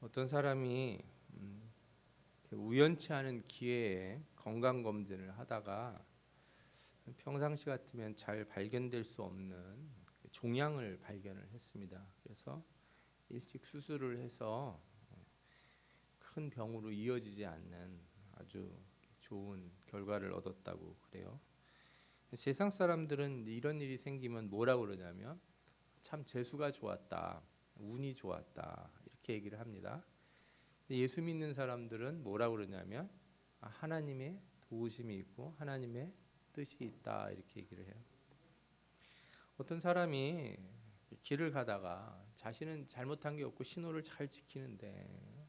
어떤 사람이 우연치 않은 기회에 건강 검진을 하다가 평상시 같으면 잘 발견될 수 없는 종양을 발견을 했습니다. 그래서 일찍 수술을 해서 큰 병으로 이어지지 않는 아주 좋은 결과를 얻었다고 그래요. 세상 사람들은 이런 일이 생기면 뭐라고 그러냐면 참 재수가 좋았다, 운이 좋았다 이렇게 얘기를 합니다. 예수 믿는 사람들은 뭐라고 그러냐면 하나님의 도우심이 있고 하나님의 뜻이 있다 이렇게 얘기를 해요. 어떤 사람이 길을 가다가 자신은 잘못한 게 없고 신호를 잘 지키는데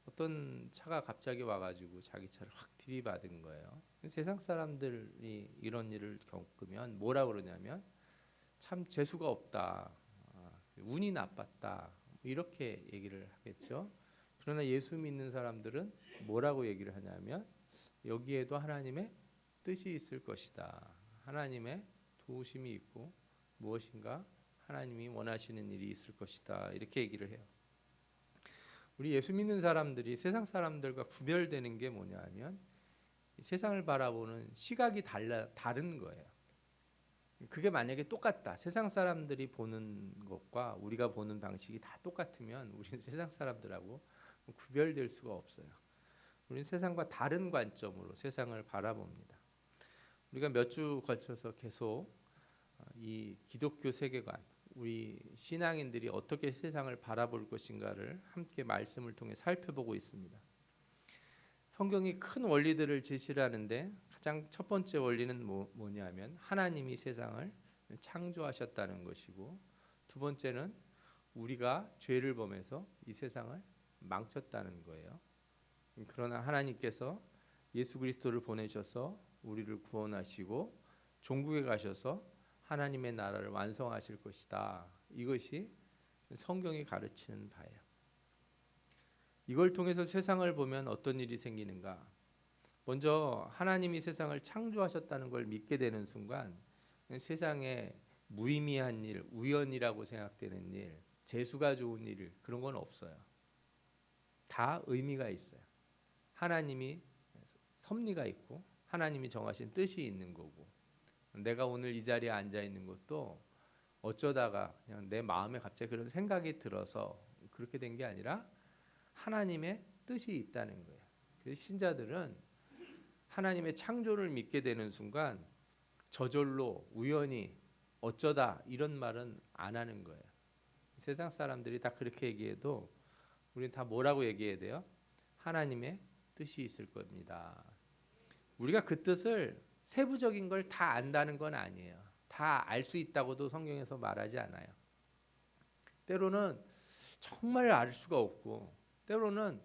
어떤 차가 갑자기 와가지고 자기 차를 확 들이받은 거예요. 세상 사람들이 이런 일을 겪으면 뭐라고 그러냐면 참 재수가 없다, 운이 나빴다 이렇게 얘기를 하겠죠. 그러나 예수 믿는 사람들은 뭐라고 얘기를 하냐면 여기에도 하나님의 뜻이 있을 것이다. 하나님의 도우심이 있고 무엇인가 하나님이 원하시는 일이 있을 것이다. 이렇게 얘기를 해요. 우리 예수 믿는 사람들이 세상 사람들과 구별되는 게 뭐냐면 세상을 바라보는 시각이 다른 거예요. 그게 만약에 똑같다. 세상 사람들이 보는 것과 우리가 보는 방식이 다 똑같으면 우리는 세상 사람들하고 구별될 수가 없어요. 우리는 세상과 다른 관점으로 세상을 바라봅니다. 우리가 몇 주 걸쳐서 계속 이 기독교 세계관, 우리 신앙인들이 어떻게 세상을 바라볼 것인가를 함께 말씀을 통해 살펴보고 있습니다. 성경이 큰 원리들을 제시를 하는데 가장 첫 번째 원리는 뭐냐면 하나님이 세상을 창조하셨다는 것이고, 두 번째는 우리가 죄를 범해서 이 세상을 망쳤다는 거예요. 그러나 하나님께서 예수 그리스도를 보내셔서 우리를 구원하시고 종국에 가셔서 하나님의 나라를 완성하실 것이다. 이것이 성경이 가르치는 바예요. 이걸 통해서 세상을 보면 어떤 일이 생기는가? 먼저 하나님이 세상을 창조하셨다는 걸 믿게 되는 순간 세상에 무의미한 일, 우연이라고 생각되는 일, 재수가 좋은 일 그런 건 없어요. 다 의미가 있어요. 하나님이 섭리가 있고 하나님이 정하신 뜻이 있는 거고, 내가 오늘 이 자리에 앉아 있는 것도 어쩌다가 그냥 내 마음에 갑자기 그런 생각이 들어서 그렇게 된 게 아니라 하나님의 뜻이 있다는 거예요. 그래서 신자들은 하나님의 창조를 믿게 되는 순간 저절로 우연히 어쩌다 이런 말은 안 하는 거예요. 세상 사람들이 다 그렇게 얘기해도 우리는 다 뭐라고 얘기해야 돼요? 하나님의 뜻이 있을 겁니다. 우리가 그 뜻을 세부적인 걸 다 안다는 건 아니에요. 다 알 수 있다고도 성경에서 말하지 않아요. 때로는 정말 알 수가 없고, 때로는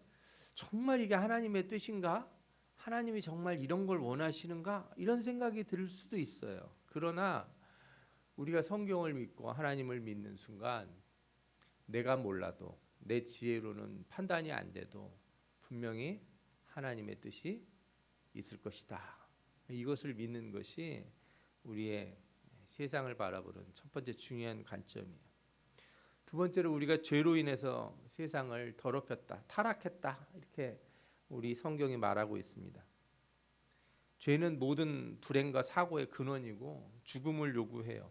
정말 이게 하나님의 뜻인가? 하나님이 정말 이런 걸 원하시는가? 이런 생각이 들 수도 있어요. 그러나 우리가 성경을 믿고 하나님을 믿는 순간 내가 몰라도 내 지혜로는 판단이 안 돼도 분명히 하나님의 뜻이 있을 것이다. 이것을 믿는 것이 우리의 세상을 바라보는 첫 번째 중요한 관점이에요. 두 번째로 우리가 죄로 인해서 세상을 더럽혔다, 타락했다 이렇게 우리 성경이 말하고 있습니다. 죄는 모든 불행과 사고의 근원이고 죽음을 요구해요.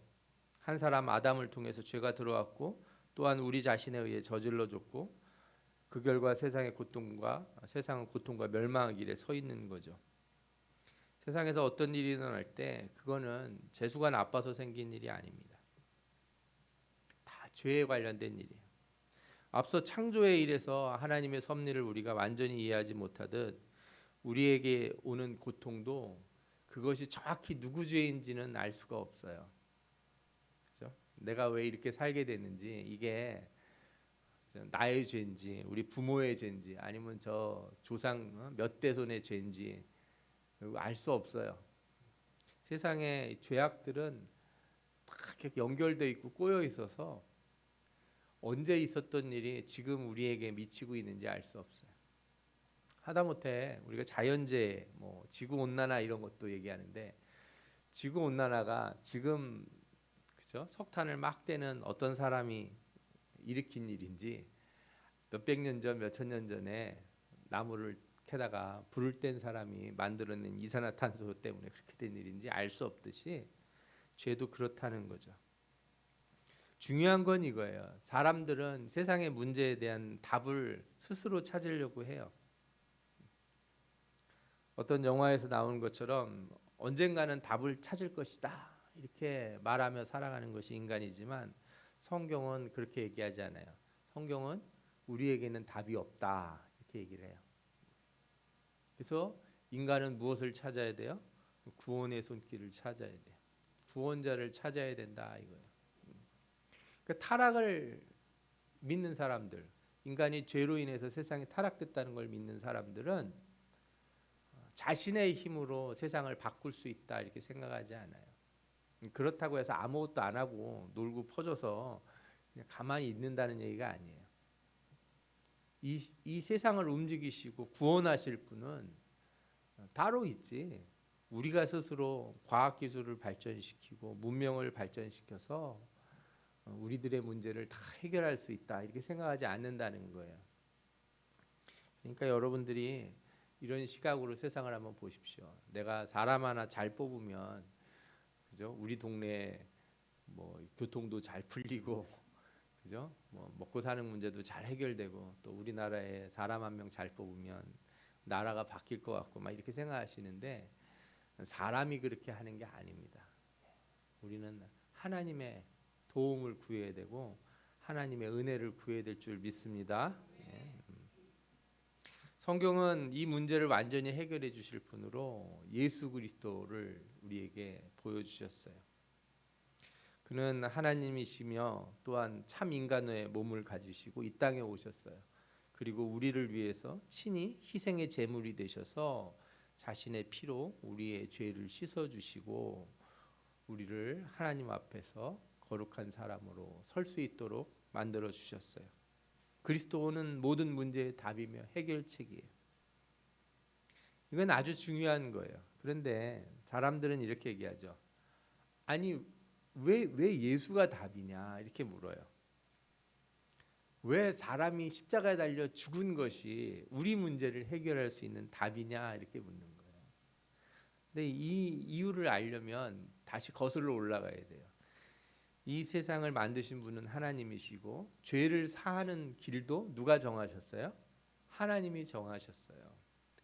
한 사람 아담을 통해서 죄가 들어왔고 또한 우리 자신에 의해 저질러졌고 그 결과 세상은 고통과 멸망의 길에 서 있는 거죠. 세상에서 어떤 일이 일어날 때 그거는 재수가 나빠서 생긴 일이 아닙니다. 다 죄에 관련된 일이에요. 앞서 창조의 일에서 하나님의 섭리를 우리가 완전히 이해하지 못하듯 우리에게 오는 고통도 그것이 정확히 누구 죄인지는 알 수가 없어요. 그렇죠? 내가 왜 이렇게 살게 됐는지, 이게 나의 죄인지 우리 부모의 죄인지 아니면 저 조상 몇 대손의 죄인지 알 수 없어요. 세상의 죄악들은 다 이렇게 연결되어 있고 꼬여 있어서 언제 있었던 일이 지금 우리에게 미치고 있는지 알 수 없어요. 하다못해 우리가 자연재해, 지구 온난화 이런 것도 얘기하는데 지구 온난화가 지금 그죠? 석탄을 막 떼는 어떤 사람이 일으킨 일인지 몇백 년 전, 몇천 년 전에 나무를 캐다가 불을 뗀 사람이 만들어낸 이산화탄소 때문에 그렇게 된 일인지 알 수 없듯이 죄도 그렇다는 거죠. 중요한 건 이거예요. 사람들은 세상의 문제에 대한 답을 스스로 찾으려고 해요. 어떤 영화에서 나오는 것처럼 언젠가는 답을 찾을 것이다 이렇게 말하며 살아가는 것이 인간이지만 성경은 그렇게 얘기하지 않아요. 성경은 우리에게는 답이 없다 이렇게 얘기를 해요. 그래서 인간은 무엇을 찾아야 돼요? 구원의 손길을 찾아야 돼요. 구원자를 찾아야 된다 이거예요. 그 타락을 믿는 사람들, 인간이 죄로 인해서 세상이 타락됐다는 걸 믿는 사람들은 자신의 힘으로 세상을 바꿀 수 있다 이렇게 생각하지 않아요. 그렇다고 해서 아무것도 안 하고 놀고 퍼져서 그냥 가만히 있는다는 얘기가 아니에요. 이 세상을 움직이시고 구원하실 분은 따로 있지. 우리가 스스로 과학기술을 발전시키고 문명을 발전시켜서 우리들의 문제를 다 해결할 수 있다 이렇게 생각하지 않는다는 거예요. 그러니까 여러분들이 이런 시각으로 세상을 한번 보십시오. 내가 사람 하나 잘 뽑으면 그죠? 우리 동네에 뭐 교통도 잘 풀리고 그죠? 뭐 먹고 사는 문제도 잘 해결되고 또 우리나라에 사람 한 명 잘 뽑으면 나라가 바뀔 것 같고 막 이렇게 생각하시는데 사람이 그렇게 하는 게 아닙니다. 우리는 하나님의 도움을 구해야 되고 하나님의 은혜를 구해야 될 줄 믿습니다. 성경은 이 문제를 완전히 해결해 주실 분으로 예수 그리스도를 우리에게 보여주셨어요. 그는 하나님이시며 또한 참 인간의 몸을 가지시고 이 땅에 오셨어요. 그리고 우리를 위해서 친히 희생의 제물이 되셔서 자신의 피로 우리의 죄를 씻어주시고 우리를 하나님 앞에서 거룩한 사람으로 설 수 있도록 만들어 주셨어요. 그리스도는 모든 문제의 답이며 해결책이에요. 이건 아주 중요한 거예요. 그런데 사람들은 이렇게 얘기하죠. 아니 왜 예수가 답이냐 이렇게 물어요. 왜 사람이 십자가에 달려 죽은 것이 우리 문제를 해결할 수 있는 답이냐 이렇게 묻는 거예요. 근데 이 이유를 알려면 다시 거슬러 올라가야 돼요. 이 세상을 만드신 분은 하나님이시고 죄를 사하는 길도 누가 정하셨어요? 하나님이 정하셨어요.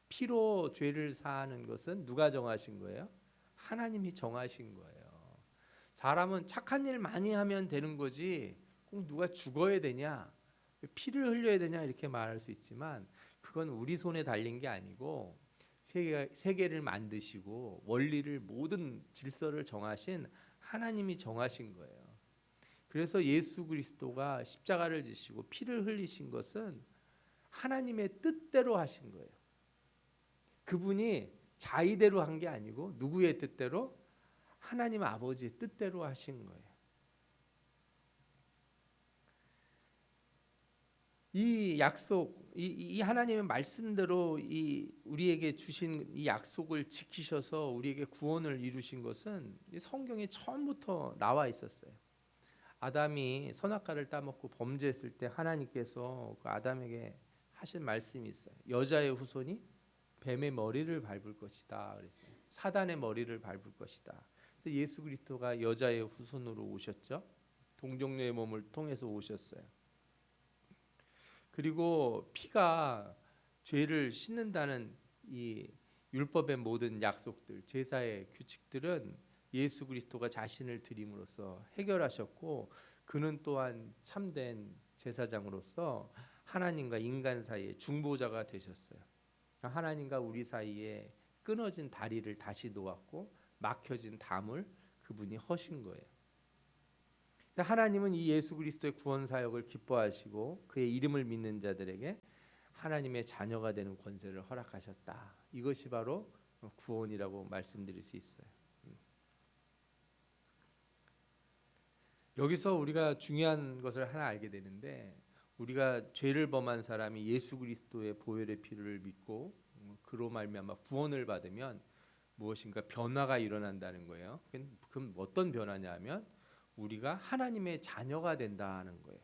피로 죄를 사하는 것은 누가 정하신 거예요? 하나님이 정하신 거예요. 사람은 착한 일 많이 하면 되는 거지 꼭 누가 죽어야 되냐 피를 흘려야 되냐 이렇게 말할 수 있지만 그건 우리 손에 달린 게 아니고 세계를 만드시고 원리를 모든 질서를 정하신 하나님이 정하신 거예요. 그래서 예수 그리스도가 십자가를 지시고 피를 흘리신 것은 하나님의 뜻대로 하신 거예요. 그분이 자의대로 한 게 아니고 누구의 뜻대로? 하나님 아버지의 뜻대로 하신 거예요. 이 약속, 이 하나님의 말씀대로 우리에게 주신 이 약속을 지키셔서 우리에게 구원을 이루신 것은 성경에 처음부터 나와 있었어요. 아담이 선악과를 따먹고 범죄했을 때 하나님께서 그 아담에게 하신 말씀이 있어요. 여자의 후손이 뱀의 머리를 밟을 것이다 그랬어요. 사단의 머리를 밟을 것이다. 예수 그리스도가 여자의 후손으로 오셨죠. 동정녀의 몸을 통해서 오셨어요. 그리고 피가 죄를 씻는다는 이 율법의 모든 약속들, 제사의 규칙들은 예수 그리스도가 자신을 드림으로써 해결하셨고 그는 또한 참된 제사장으로서 하나님과 인간 사이의 중보자가 되셨어요. 하나님과 우리 사이에 끊어진 다리를 다시 놓았고 막혀진 담을 그분이 허신 거예요. 하나님은 이 예수 그리스도의 구원 사역을 기뻐하시고 그의 이름을 믿는 자들에게 하나님의 자녀가 되는 권세를 허락하셨다. 이것이 바로 구원이라고 말씀드릴 수 있어요. 여기서 우리가 중요한 것을 하나 알게 되는데 우리가 죄를 범한 사람이 예수 그리스도의 보혈의 피를 믿고 그로 말미암아 구원을 받으면 무엇인가 변화가 일어난다는 거예요. 그럼 어떤 변화냐 하면 우리가 하나님의 자녀가 된다는 거예요.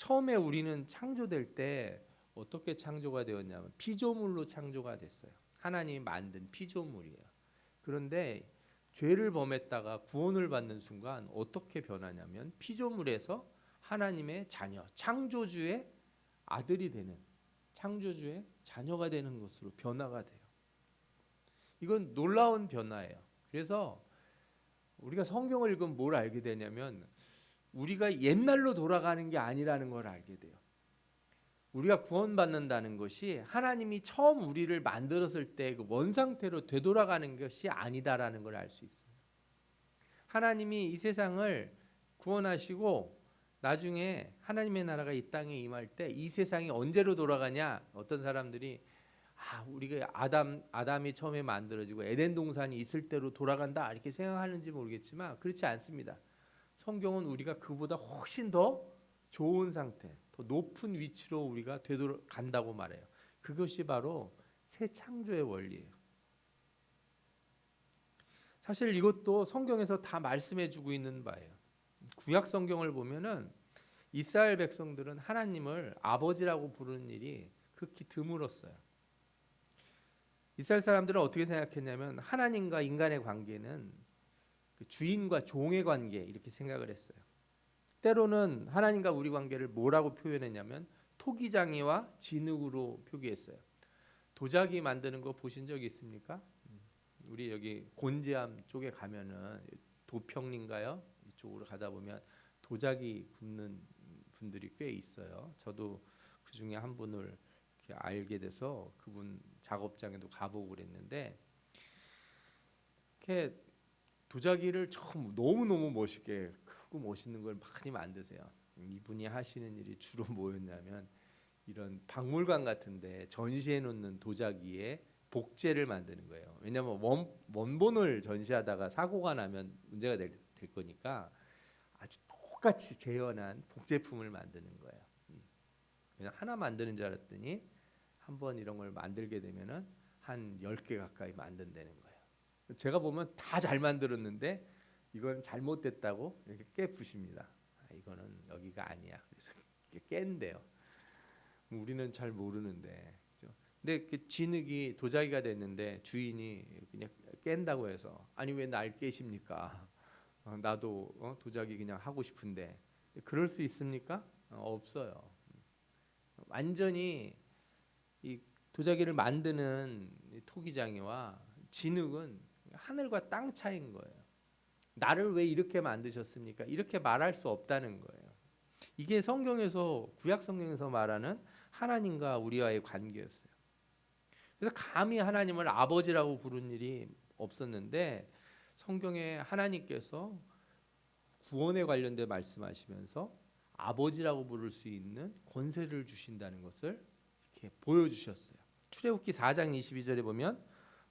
처음에 우리는 창조될 때 어떻게 창조가 되었냐면 피조물로 창조가 됐어요. 하나님이 만든 피조물이에요. 그런데 죄를 범했다가 구원을 받는 순간 어떻게 변하냐면 피조물에서 하나님의 자녀, 창조주의 아들이 되는, 창조주의 자녀가 되는 것으로 변화가 돼요. 이건 놀라운 변화예요. 그래서 우리가 성경을 읽으면 뭘 알게 되냐면 우리가 옛날로 돌아가는 게 아니라는 걸 알게 돼요. 우리가 구원받는다는 것이 하나님이 처음 우리를 만들었을 때 그 원상태로 되돌아가는 것이 아니다라는 걸 알 수 있습니다. 하나님이 이 세상을 구원하시고 나중에 하나님의 나라가 이 땅에 임할 때 이 세상이 언제로 돌아가냐? 어떤 사람들이 우리가 아담이 처음에 만들어지고 에덴 동산이 있을 때로 돌아간다 이렇게 생각하는지 모르겠지만 그렇지 않습니다. 성경은 우리가 그보다 훨씬 더 좋은 상태, 더 높은 위치로 우리가 되돌아간다고 말해요. 그것이 바로 새 창조의 원리예요. 사실 이것도 성경에서 다 말씀해주고 있는 바예요. 구약 성경을 보면은 이스라엘 백성들은 하나님을 아버지라고 부르는 일이 극히 드물었어요. 이스라엘 사람들은 어떻게 생각했냐면 하나님과 인간의 관계는 그 주인과 종의 관계 이렇게 생각을 했어요. 때로는 하나님과 우리 관계를 뭐라고 표현했냐면 토기장이와 진흙으로 표기했어요. 도자기 만드는 거 보신 적 있습니까? 우리 여기 곤지암 쪽에 가면은 도평리인가요? 이쪽으로 가다 보면 도자기 굽는 분들이 꽤 있어요. 저도 그 중에 한 분을 이렇게 알게 돼서 그분 작업장에도 가보고 그랬는데 이렇게 도자기를 처음 너무너무 멋있게 크고 멋있는 걸 많이 만드세요. 이분이 하시는 일이 주로 뭐였냐면 이런 박물관 같은데 전시해 놓는 도자기에 복제를 만드는 거예요. 왜냐하면 원본을 전시하다가 사고가 나면 문제가 될 거니까 아주 똑같이 재현한 복제품을 만드는 거예요. 그냥 하나 만드는 줄 알았더니 한번 이런 걸 만들게 되면은 한 10개 가까이 만든다는 거예요. 제가 보면 다 잘 만들었는데 이건 잘못됐다고 이렇게 깨부십니다. 이거는 여기가 아니야. 그래서 깬대요. 우리는 잘 모르는데. 그죠? 근데 그 진흙이 도자기가 됐는데 주인이 그냥 깬다고 해서 아니 왜 날 깨십니까? 나도 도자기 그냥 하고 싶은데 그럴 수 있습니까? 없어요. 완전히 이 도자기를 만드는 토기장이와 진흙은 하늘과 땅 차이인 거예요. 나를 왜 이렇게 만드셨습니까? 이렇게 말할 수 없다는 거예요. 이게 성경에서 구약 성경에서 말하는 하나님과 우리와의 관계였어요. 그래서 감히 하나님을 아버지라고 부른 일이 없었는데 성경에 하나님께서 구원에 관련된 말씀하시면서 아버지라고 부를 수 있는 권세를 주신다는 것을 이렇게 보여주셨어요. 출애굽기 4장 22절에 보면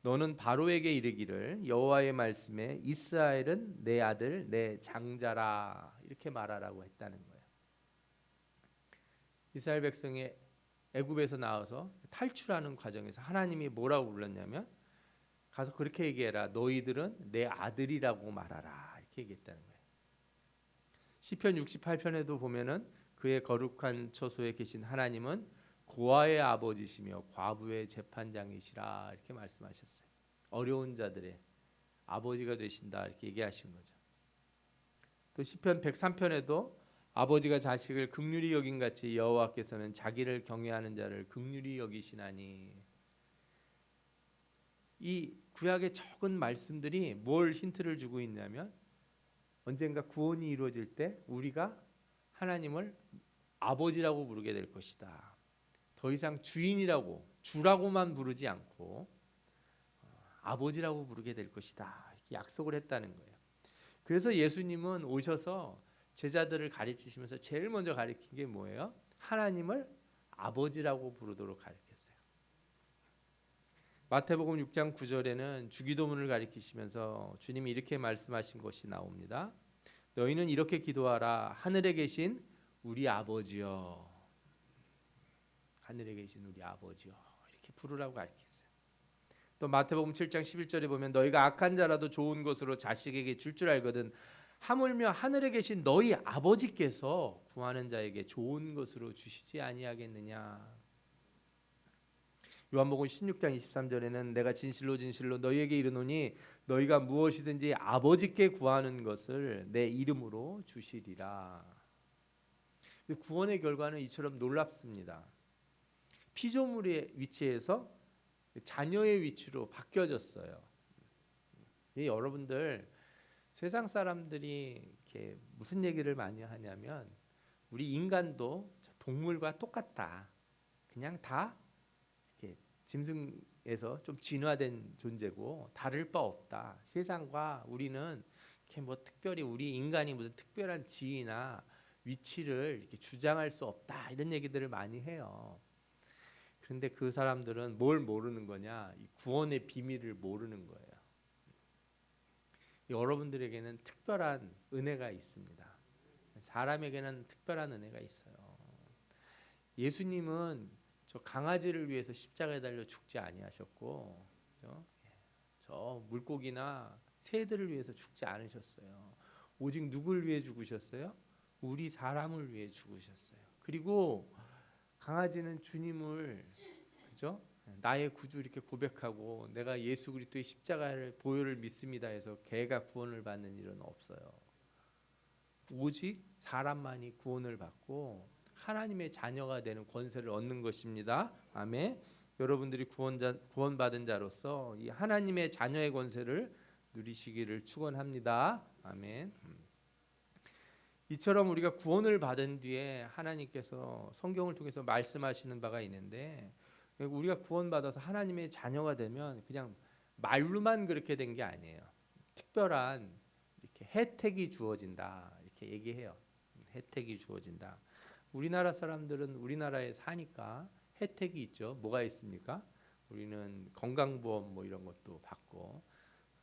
너는 바로에게 이르기를 여호와의 말씀에 이스라엘은 내 아들 내 장자라 이렇게 말하라고 했다는 거예요. 이스라엘 백성이 애굽에서 나와서 탈출하는 과정에서 하나님이 뭐라고 불렀냐면 가서 그렇게 얘기해라. 너희들은 내 아들이라고 말하라. 이렇게 얘기했다는 거예요. 시편 68편에도 보면은 그의 거룩한 처소에 계신 하나님은 고아의 아버지시며 과부의 재판장이시라 이렇게 말씀하셨어요. 어려운 자들의 아버지가 되신다 이렇게 얘기하신 거죠. 또 시편 103편에도 아버지가 자식을 긍휼히 여긴 같이 여호와께서는 자기를 경외하는 자를 긍휼히 여기시나니. 이 구약의 적은 말씀들이 뭘 힌트를 주고 있냐면 언젠가 구원이 이루어질 때 우리가 하나님을 아버지라고 부르게 될 것이다. 더 이상 주인이라고 주라고만 부르지 않고 아버지라고 부르게 될 것이다. 이렇게 약속을 했다는 거예요. 그래서 예수님은 오셔서 제자들을 가르치시면서 제일 먼저 가르친 게 뭐예요? 하나님을 아버지라고 부르도록 가르쳤어요. 마태복음 6장 9절에는 주기도문을 가르치시면서 주님이 이렇게 말씀하신 것이 나옵니다. 너희는 이렇게 기도하라. 하늘에 계신 우리 아버지여. 하늘에 계신 우리 아버지여. 이렇게 부르라고 가르쳤어요. 또 마태복음 7장 11절에 보면 너희가 악한 자라도 좋은 것으로 자식에게 줄 알거든 하물며 하늘에 계신 너희 아버지께서 구하는 자에게 좋은 것으로 주시지 아니하겠느냐. 요한복음 16장 23절에는 내가 진실로 진실로 너희에게 이르노니 너희가 무엇이든지 아버지께 구하는 것을 내 이름으로 주시리라. 구원의 결과는 이처럼 놀랍습니다. 피조물의 위치에서 자녀의 위치로 바뀌어졌어요. 여러분들 세상 사람들이 이렇게 무슨 얘기를 많이 하냐면 우리 인간도 동물과 똑같다. 그냥 다 이렇게 짐승에서 좀 진화된 존재고 다를 바 없다. 세상과 우리는 이렇게 뭐 특별히 우리 인간이 무슨 특별한 지위나 위치를 이렇게 주장할 수 없다. 이런 얘기들을 많이 해요. 그런데 그 사람들은 뭘 모르는 거냐? 이 구원의 비밀을 모르는 거예요. 여러분들에게는 특별한 은혜가 있습니다. 사람에게는 특별한 은혜가 있어요. 예수님은 저 강아지를 위해서 십자가에 달려 죽지 아니하셨고, 저 물고기나 새들을 위해서 죽지 않으셨어요. 오직 누굴 위해 죽으셨어요? 우리 사람을 위해 죽으셨어요. 그리고 강아지는 주님을, 그죠? 나의 구주 이렇게 고백하고 내가 예수 그리스도의 십자가를 보혈을 믿습니다 해서 개가 구원을 받는 일은 없어요. 오직 사람만이 구원을 받고 하나님의 자녀가 되는 권세를 얻는 것입니다. 아멘. 여러분들이 구원받은 자로서 이 하나님의 자녀의 권세를 누리시기를 축원합니다. 아멘. 이처럼 우리가 구원을 받은 뒤에 하나님께서 성경을 통해서 말씀하시는 바가 있는데, 우리가 구원받아서 하나님의 자녀가 되면 그냥 말로만 그렇게 된 게 아니에요. 특별한 이렇게 혜택이 주어진다 이렇게 얘기해요. 혜택이 주어진다. 우리나라 사람들은 우리나라에 사니까 혜택이 있죠. 뭐가 있습니까? 우리는 건강보험 뭐 이런 것도 받고,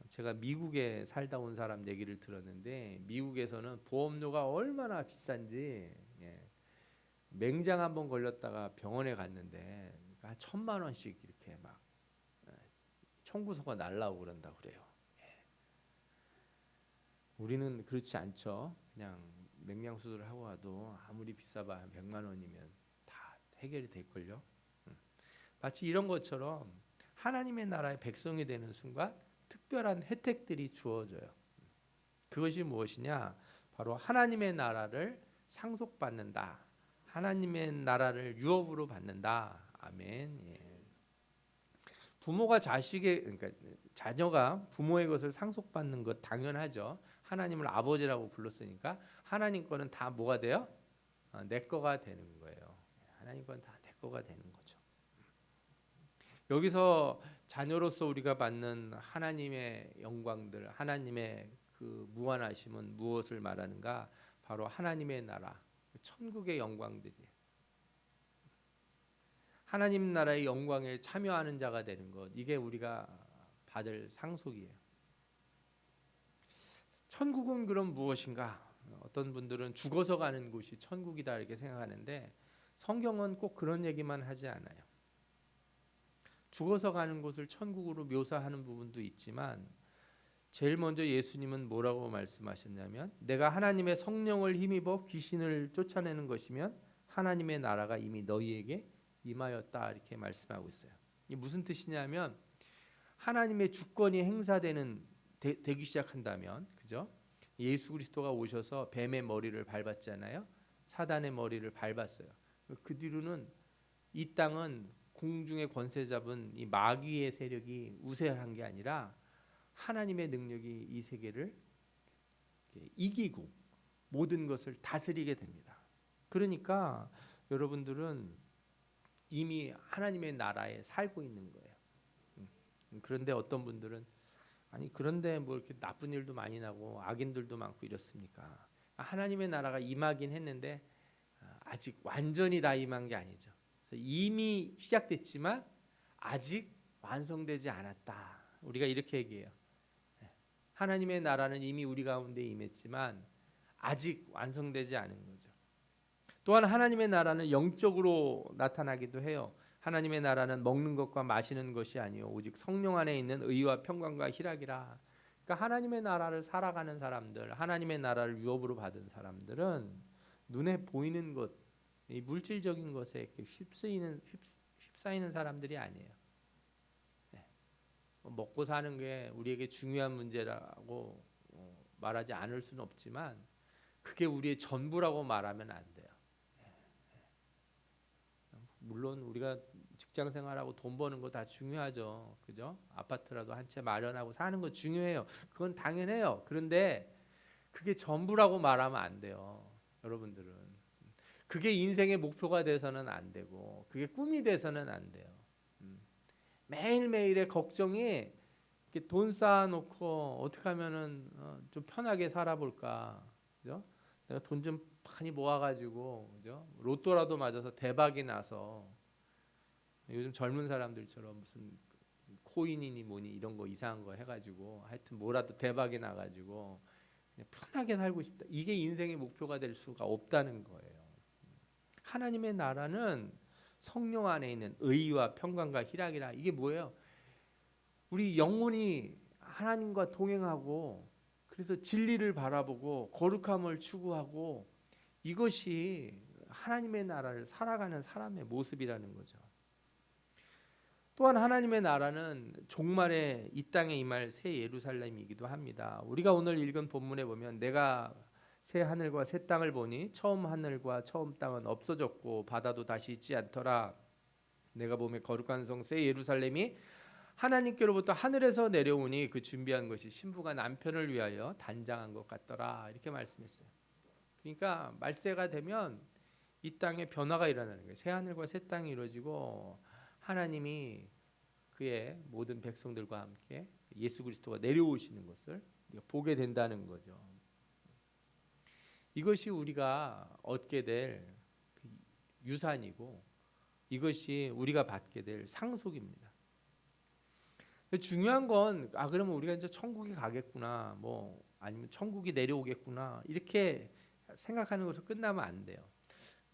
제가 미국에 살다 온 사람 얘기를 들었는데 미국에서는 보험료가 얼마나 비싼지, 맹장 한번 걸렸다가 병원에 갔는데 한 1,000만 원씩 이렇게 막 청구서가 날라오고 그런다 그래요. 우리는 그렇지 않죠. 그냥 맹장 수술을 하고 와도 아무리 비싸봐 한 100만 원이면 다 해결이 될걸요. 마치 이런 것처럼 하나님의 나라의 백성이 되는 순간 특별한 혜택들이 주어져요. 그것이 무엇이냐? 바로 하나님의 나라를 상속받는다. 하나님의 나라를 유업으로 받는다. 아멘. 부모가 그러니까 자녀가 부모의 것을 상속받는 것 당연하죠. 하나님을 아버지라고 불렀으니까 하나님 거는 다 뭐가 돼요? 내 거가 되는 거예요. 하나님 거는 다 내 거가 되는 거죠. 여기서 자녀로서 우리가 받는 하나님의 영광들, 하나님의 그 무한하심은 무엇을 말하는가? 바로 하나님의 나라, 천국의 영광들이에요. 하나님 나라의 영광에 참여하는 자가 되는 것, 이게 우리가 받을 상속이에요. 천국은 그럼 무엇인가? 어떤 분들은 죽어서 가는 곳이 천국이다 이렇게 생각하는데 성경은 꼭 그런 얘기만 하지 않아요. 죽어서 가는 곳을 천국으로 묘사하는 부분도 있지만 제일 먼저 예수님은 뭐라고 말씀하셨냐면, 내가 하나님의 성령을 힘입어 귀신을 쫓아내는 것이면 하나님의 나라가 이미 너희에게 임하였다 이렇게 말씀하고 있어요. 이게 무슨 뜻이냐면 하나님의 주권이 되기 시작한다면, 그죠? 예수 그리스도가 오셔서 뱀의 머리를 밟았잖아요. 사단의 머리를 밟았어요. 그 뒤로는 이 땅은 공중의 권세 잡은 이 마귀의 세력이 우세한 게 아니라 하나님의 능력이 이 세계를 이기고 모든 것을 다스리게 됩니다. 그러니까 여러분들은 이미 하나님의 나라에 살고 있는 거예요. 그런데 어떤 분들은 아니 그런데 뭐 이렇게 나쁜 일도 많이 나고 악인들도 많고 이렇습니까? 하나님의 나라가 임하긴 했는데 아직 완전히 다 임한 게 아니죠. 그래서 이미 시작됐지만 아직 완성되지 않았다. 우리가 이렇게 얘기해요. 하나님의 나라는 이미 우리 가운데 임했지만 아직 완성되지 않은 거죠. 또한 하나님의 나라는 영적으로 나타나기도 해요. 하나님의 나라는 먹는 것과 마시는 것이 아니요 오직 성령 안에 있는 의와 평강과 희락이라. 그러니까 하나님의 나라를 살아가는 사람들, 하나님의 나라를 유업으로 받은 사람들은 눈에 보이는 것, 이 물질적인 것에 이렇게 휩싸이는 사람들이 아니에요. 먹고 사는 게 우리에게 중요한 문제라고 말하지 않을 수는 없지만 그게 우리의 전부라고 말하면 안 돼요. 물론 우리가 직장 생활하고 돈 버는 거 다 중요하죠. 그죠? 아파트라도 한 채 마련하고 사는 거 중요해요. 그건 당연해요. 그런데 그게 전부라고 말하면 안 돼요. 여러분들은. 그게 인생의 목표가 돼서는 안 되고 그게 꿈이 돼서는 안 돼요. 매일매일의 걱정이 이렇게 돈 쌓아놓고 어떻게 하면은 좀 편하게 살아볼까, 그죠? 내가 돈 좀 많이 모아가지고, 그죠? 로또라도 맞아서 대박이 나서 요즘 젊은 사람들처럼 무슨 코인이니 뭐니 이런 거 이상한 거 해가지고 하여튼 뭐라도 대박이 나가지고 그냥 편하게 살고 싶다. 이게 인생의 목표가 될 수가 없다는 거예요. 하나님의 나라는 성령 안에 있는 의와 평강과 희락이라. 이게 뭐예요? 우리 영혼이 하나님과 동행하고 그래서 진리를 바라보고 거룩함을 추구하고 이것이 하나님의 나라를 살아가는 사람의 모습이라는 거죠. 또한 하나님의 나라는 종말에 이 땅에 임할 새 예루살렘이기도 합니다. 우리가 오늘 읽은 본문에 보면 내가 새 하늘과 새 땅을 보니 처음 하늘과 처음 땅은 없어졌고 바다도 다시 있지 않더라. 내가 보면 거룩한 성 새 예루살렘이 하나님께로부터 하늘에서 내려오니 그 준비한 것이 신부가 남편을 위하여 단장한 것 같더라. 이렇게 말씀했어요. 그러니까 말세가 되면 이 땅에 변화가 일어나는 거예요. 새 하늘과 새 땅이 이루어지고 하나님이 그의 모든 백성들과 함께 예수 그리스도가 내려오시는 것을 우리가 보게 된다는 거죠. 이것이 우리가 얻게 될 유산이고 이것이 우리가 받게 될 상속입니다. 중요한 건 그러면 우리가 이제 천국에 가겠구나, 뭐 아니면 천국이 내려오겠구나 이렇게 생각하는 것으로 끝나면 안 돼요.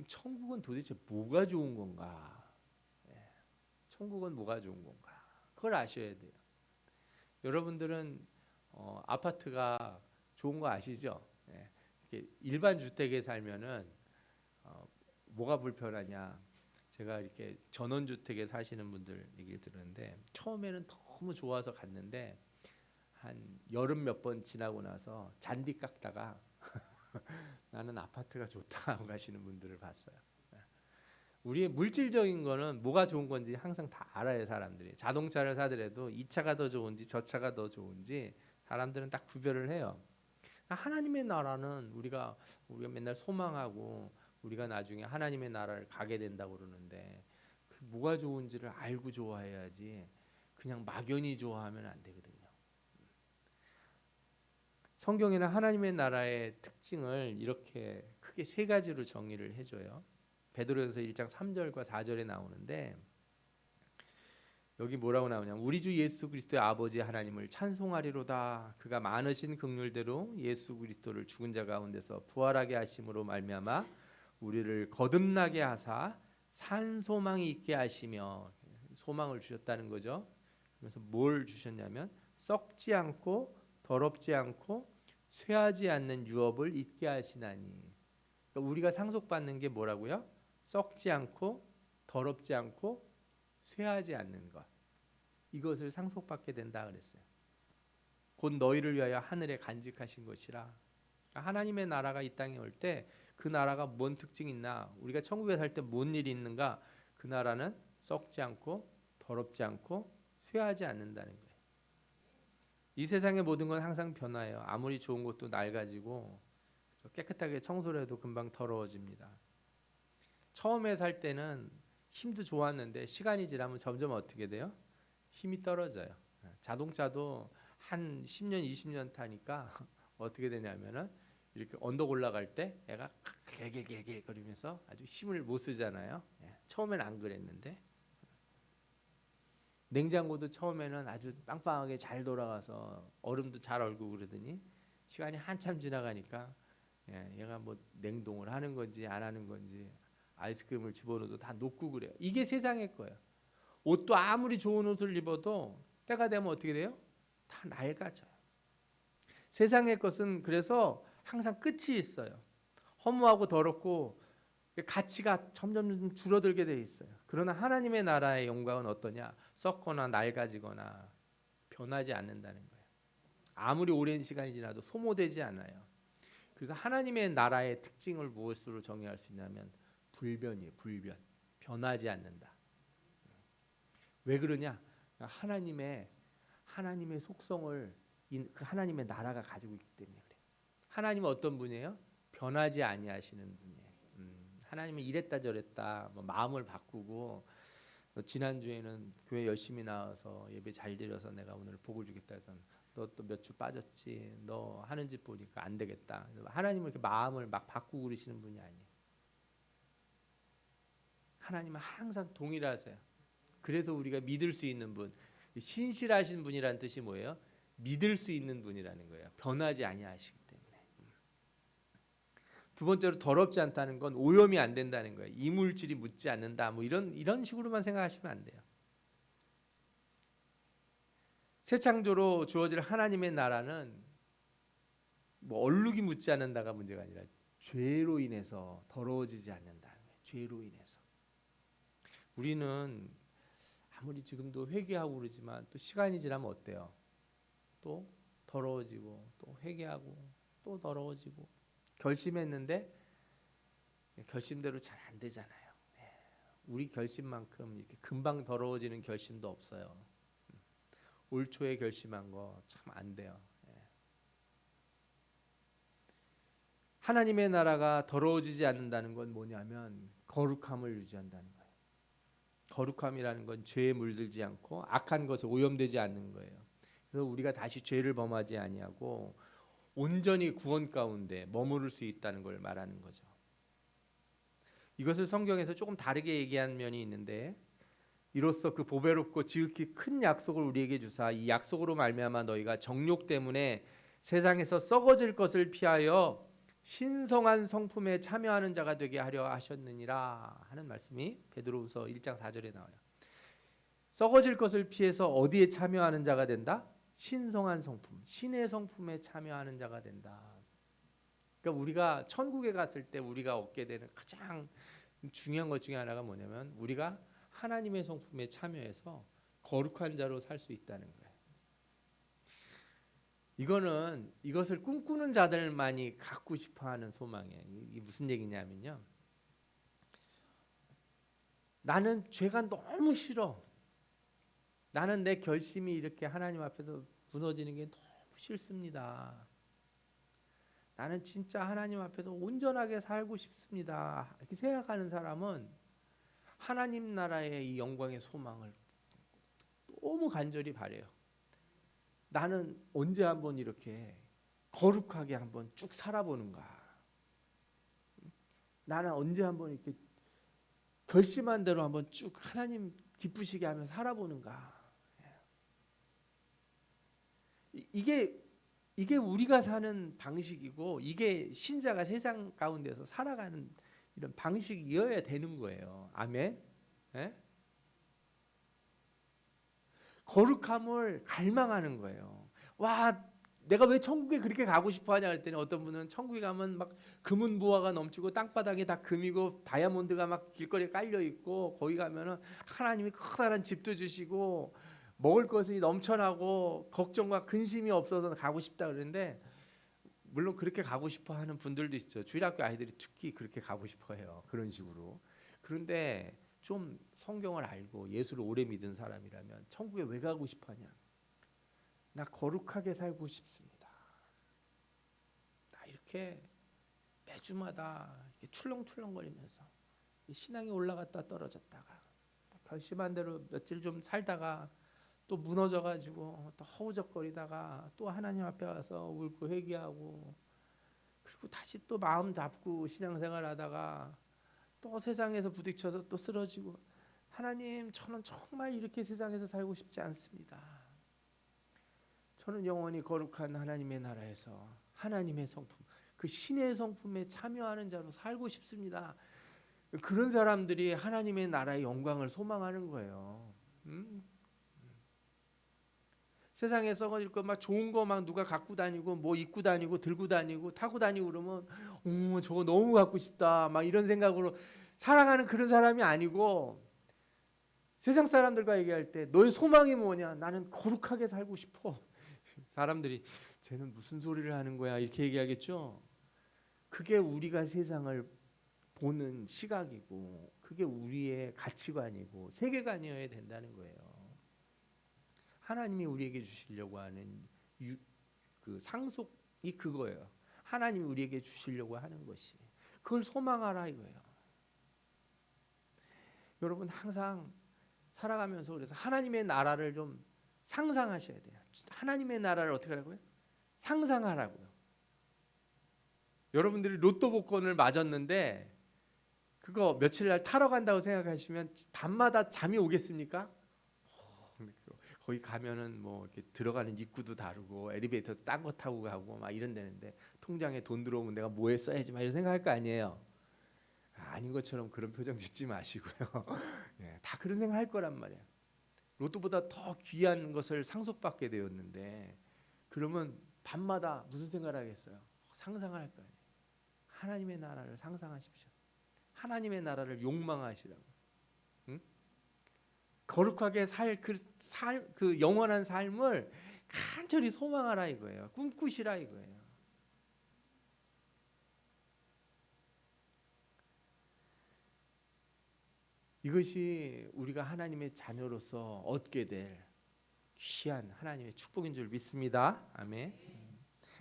천국은 도대체 뭐가 좋은 건가? 천국은 뭐가 좋은 건가? 그걸 아셔야 돼요. 여러분들은 아파트가 좋은 거 아시죠? 이렇게 일반 주택에 살면은 뭐가 불편하냐? 제가 이렇게 전원주택에 사시는 분들 얘기를 들었는데 처음에는 너무 좋아서 갔는데 한 여름 몇 번 지나고 나서 잔디 깎다가 나는 아파트가 좋다 하고 가시는 분들을 봤어요. 우리의 물질적인 거는 뭐가 좋은 건지 항상 다 알아요. 사람들이 자동차를 사더라도 이 차가 더 좋은지 저 차가 더 좋은지 사람들은 딱 구별을 해요. 하나님의 나라는 우리가 맨날 소망하고 우리가 나중에 하나님의 나라를 가게 된다고 그러는데 그 뭐가 좋은지를 알고 좋아해야지 그냥 막연히 좋아하면 안 되거든요. 성경에는 하나님의 나라의 특징을 이렇게 크게 세 가지로 정의를 해줘요. 베드로전서 1장 3절과 4절에 나오는데 여기 뭐라고 나오냐면 우리 주 예수 그리스도의 아버지 하나님을 찬송하리로다. 그가 많으신 긍휼대로 예수 그리스도를 죽은 자 가운데서 부활하게 하심으로 말미암아 우리를 거듭나게 하사 산 소망이 있게 하시며 소망을 주셨다는 거죠. 그래서 뭘 주셨냐면 썩지 않고 더럽지 않고 쇠하지 않는 유업을 있게 하시나니. 그러니까 우리가 상속받는 게 뭐라고요? 썩지 않고 더럽지 않고 쇠하지 않는 것. 이것을 상속받게 된다 그랬어요. 곧 너희를 위하여 하늘에 간직하신 것이라. 하나님의 나라가 이 땅에 올 때 그 나라가 뭔 특징이 있나? 우리가 천국에 살 때 뭔 일이 있는가? 그 나라는 썩지 않고 더럽지 않고 쇠하지 않는다는 거예요. 이 세상의 모든 건 항상 변화해요. 아무리 좋은 것도 낡아지고 깨끗하게 청소를 해도 금방 더러워집니다. 처음에 살 때는 힘도 좋았는데 시간이 지나면 점점 어떻게 돼요? 힘이 떨어져요. 자동차도 한 10년, 20년 타니까 어떻게 되냐면은 이렇게 언덕 올라갈 때 애가 길길길길 거리면서 아주 힘을 못 쓰잖아요. 처음엔 안 그랬는데 냉장고도 처음에는 아주 빵빵하게 잘 돌아가서 얼음도 잘 얼고 그러더니 시간이 한참 지나가니까 얘가 뭐 냉동을 하는 건지 안 하는 건지 아이스크림을 집어넣어도 다 녹고 그래요. 이게 세상의 거예요. 옷도 아무리 좋은 옷을 입어도 때가 되면 어떻게 돼요? 다 낡아져요. 세상의 것은 그래서 항상 끝이 있어요. 허무하고 더럽고 가치가 점점 줄어들게 돼 있어요. 그러나 하나님의 나라의 영광은 어떠냐? 썩거나 낡아지거나 변하지 않는다는 거예요. 아무리 오랜 시간이 지나도 소모되지 않아요. 그래서 하나님의 나라의 특징을 무엇으로 정의할 수 있냐면 불변이에요. 불변. 변하지 않는다. 왜 그러냐? 하나님의 속성을 그 하나님의 나라가 가지고 있기 때문에 그래요. 하나님은 어떤 분이에요? 변하지 아니하시는 분이에요. 하나님은 이랬다 저랬다 뭐 마음을 바꾸고 지난주에는 교회 열심히 나와서 예배 잘 드려서 내가 오늘 복을 주겠다 했던 너 또 몇 주 빠졌지 너 하는 짓 보니까 안 되겠다. 하나님은 이렇게 마음을 막 바꾸고 그러시는 분이 아니에요. 하나님은 항상 동일하세요. 그래서 우리가 믿을 수 있는 분, 신실하신 분이라는 뜻이 뭐예요? 믿을 수 있는 분이라는 거예요. 변하지 아니하시기 때문에. 두 번째로 더럽지 않다는 건 오염이 안 된다는 거예요. 이물질이 묻지 않는다. 뭐 이런 식으로만 생각하시면 안 돼요. 새 창조로 주어질 하나님의 나라는 뭐 얼룩이 묻지 않는다가 문제가 아니라 죄로 인해서 더러워지지 않는다는 거예요. 죄로 인해서. 우리는 아무리 지금도 회개하고 그러지만 또 시간이 지나면 어때요? 또 더러워지고 또 회개하고 또 더러워지고 결심했는데 결심대로 잘 안 되잖아요. 우리 결심만큼 이렇게 금방 더러워지는 결심도 없어요. 올 초에 결심한 거 참 안 돼요. 하나님의 나라가 더러워지지 않는다는 건 뭐냐면 거룩함을 유지한다는 거예요. 거룩함이라는 건 죄에 물들지 않고 악한 것에 오염되지 않는 거예요. 그래서 우리가 다시 죄를 범하지 아니하고 온전히 구원 가운데 머무를 수 있다는 걸 말하는 거죠. 이것을 성경에서 조금 다르게 얘기한 면이 있는데 이로써 그 보배롭고 지극히 큰 약속을 우리에게 주사 이 약속으로 말미암아 너희가 정욕 때문에 세상에서 썩어질 것을 피하여 신성한 성품에 참여하는 자가 되게 하려 하셨느니라 하는 말씀이 베드로후서 1장 4절에 나와요. 썩어질 것을 피해서 어디에 참여하는 자가 된다? 신성한 성품, 신의 성품에 참여하는 자가 된다. 그러니까 우리가 천국에 갔을 때 우리가 얻게 되는 가장 중요한 것 중에 하나가 뭐냐면 우리가 하나님의 성품에 참여해서 거룩한 자로 살 수 있다는 거예요. 이것을 꿈꾸는 자들만이 갖고 싶어하는 소망이에요. 이게 무슨 얘기냐면요. 나는 죄가 너무 싫어. 나는 내 결심이 이렇게 하나님 앞에서 무너지는 게 너무 싫습니다. 나는 진짜 하나님 앞에서 온전하게 살고 싶습니다. 이렇게 생각하는 사람은 하나님 나라의 이 영광의 소망을 너무 간절히 바래요. 나는 언제 한번 이렇게 거룩하게 한번 쭉 살아보는가? 나는 언제 한번 이렇게 결심한 대로 한번 쭉 하나님 기쁘시게 하며 살아보는가? 이게 우리가 사는 방식이고 이게 신자가 세상 가운데서 살아가는 이런 방식이어야 되는 거예요. 아멘. 예? 거룩함을 갈망하는 거예요. 와, 내가 왜 천국에 그렇게 가고 싶어 하냐 그랬더니 어떤 분은 천국에 가면 막 금은 보화가 넘치고 땅바닥에 다 금이고 다이아몬드가 막 길거리에 깔려 있고 거기 가면은 하나님이 커다란 집도 주시고 먹을 것이 넘쳐나고 걱정과 근심이 없어서 가고 싶다 그러는데 물론 그렇게 가고 싶어 하는 분들도 있죠. 주일학교 아이들이 특히 그렇게 가고 싶어 해요. 그런 식으로. 그런데 좀 성경을 알고 예수를 오래 믿은 사람이라면 천국에 왜 가고 싶어 하냐? 나 거룩하게 살고 싶습니다. 나 이렇게 매주마다 이렇게 출렁출렁거리면서 신앙이 올라갔다 떨어졌다가 결심한 대로 며칠 좀 살다가 또 무너져가지고 또 허우적거리다가 또 하나님 앞에 와서 울고 회개하고 그리고 다시 또 마음 잡고 신앙생활하다가 또 세상에서 부딪혀서 또 쓰러지고 하나님 저는 정말 이렇게 세상에서 살고 싶지 않습니다. 저는 영원히 거룩한 하나님의 나라에서 하나님의 성품 그 신의 성품에 참여하는 자로 살고 싶습니다. 그런 사람들이 하나님의 나라의 영광을 소망하는 거예요. 세상에 썩어질 거 막 좋은 거 막 누가 갖고 다니고 뭐 입고 다니고 들고 다니고 타고 다니고 그러면 저거 너무 갖고 싶다 막 이런 생각으로 살아가는 그런 사람이 아니고, 세상 사람들과 얘기할 때 너의 소망이 뭐냐? 나는 거룩하게 살고 싶어. 사람들이 쟤는 무슨 소리를 하는 거야 이렇게 얘기하겠죠. 그게 우리가 세상을 보는 시각이고 그게 우리의 가치관이고 세계관이어야 된다는 거예요. 하나님이 우리에게 주시려고 하는 그 상속이 그거예요. 하나님이 우리에게 주시려고 하는 것이, 그걸 소망하라 이거예요. 여러분 항상 살아가면서 그래서 하나님의 나라를 좀 상상하셔야 돼요. 하나님의 나라를 어떻게 하라고요? 상상하라고요. 여러분들이 로또 복권을 맞았는데 그거 며칠 날 타러 간다고 생각하시면 밤마다 잠이 오겠습니까? 거기 가면은 뭐 이렇게 들어가는 입구도 다르고 엘리베이터 딴 거 타고 가고 막 이런 데는데 통장에 돈 들어오면 내가 뭐에 써야지 막 이런 생각할 거 아니에요. 아닌 것처럼 그런 표정 짓지 마시고요. 예, 다 그런 생각할 거란 말이에요. 로또보다 더 귀한 것을 상속받게 되었는데 그러면 밤마다 무슨 생각을 하겠어요? 상상을 할 거 아니에요. 하나님의 나라를 상상하십시오. 하나님의 나라를 욕망하시라고. 응? 거룩하게 살 그 영원한 삶을 간절히 소망하라 이거예요. 꿈꾸시라 이거예요. 이것이 우리가 하나님의 자녀로서 얻게 될 귀한 하나님의 축복인 줄 믿습니다. 아멘.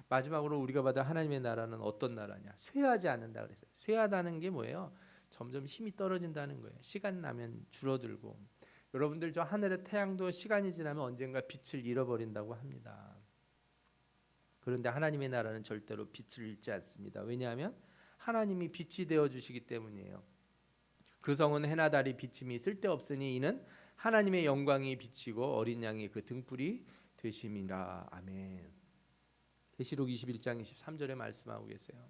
마지막으로 우리가 받을 하나님의 나라는 어떤 나라냐? 쇠하지 않는다 그랬어요. 쇠하다는 게 뭐예요? 점점 힘이 떨어진다는 거예요. 시간 나면 줄어들고. 여러분들 저 하늘의 태양도 시간이 지나면 언젠가 빛을 잃어버린다고 합니다. 그런데 하나님의 나라는 절대로 빛을 잃지 않습니다. 왜냐하면 하나님이 빛이 되어 주시기 때문이에요. 그 성은 해나 달이 비침이 쓸데없으니 이는 하나님의 영광이 비치고 어린 양이 그 등불이 되심이라. 아멘. 계시록 21장 23절에 말씀하고 계세요.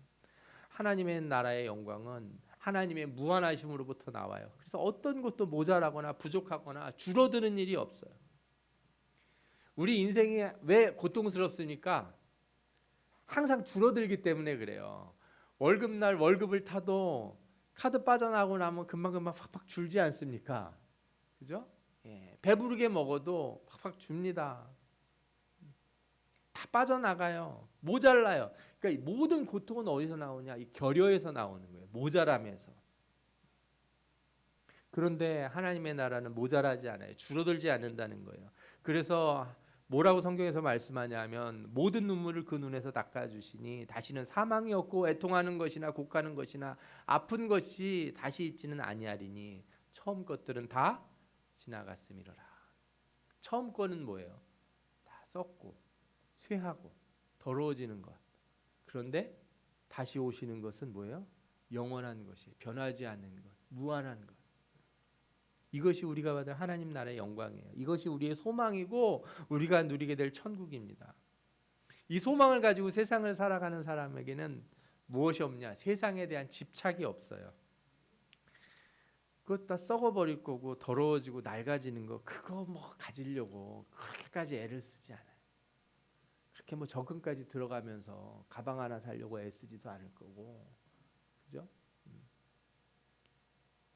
하나님의 나라의 영광은 하나님의 무한하심으로부터 나와요. 그래서 어떤 것도 모자라거나 부족하거나 줄어드는 일이 없어요. 우리 인생이 왜 고통스럽습니까? 항상 줄어들기 때문에 그래요. 월급날 월급을 타도 카드 빠져나가고 나면 금방금방 팍팍 줄지 않습니까? 그죠? 예, 배부르게 먹어도 팍팍 줍니다. 다 빠져나가요. 모자라요. 그러니까 모든 고통은 어디서 나오냐? 이 결여에서 나오는 거예요. 모자람에서. 그런데 하나님의 나라는 모자라지 않아요. 줄어들지 않는다는 거예요. 그래서 뭐라고 성경에서 말씀하냐면 모든 눈물을 그 눈에서 닦아주시니 다시는 사망이 없고 애통하는 것이나 곡하는 것이나 아픈 것이 다시 있지는 아니하리니 처음 것들은 다 지나갔음이로라. 처음 거는 뭐예요? 다 썩고 쇠하고 더러워지는 것. 그런데 다시 오시는 것은 뭐예요? 영원한 것이, 변하지 않는 것, 무한한 것. 이것이 우리가 받을 하나님 나라의 영광이에요. 이것이 우리의 소망이고 우리가 누리게 될 천국입니다. 이 소망을 가지고 세상을 살아가는 사람에게는 무엇이 없냐? 세상에 대한 집착이 없어요. 그것 다 썩어버릴 거고 더러워지고 낡아지는 거 그거 뭐 가지려고 그렇게까지 애를 쓰지 않아요. 그렇게 뭐 적금까지 들어가면서 가방 하나 사려고 애쓰지도 않을 거고, 그죠?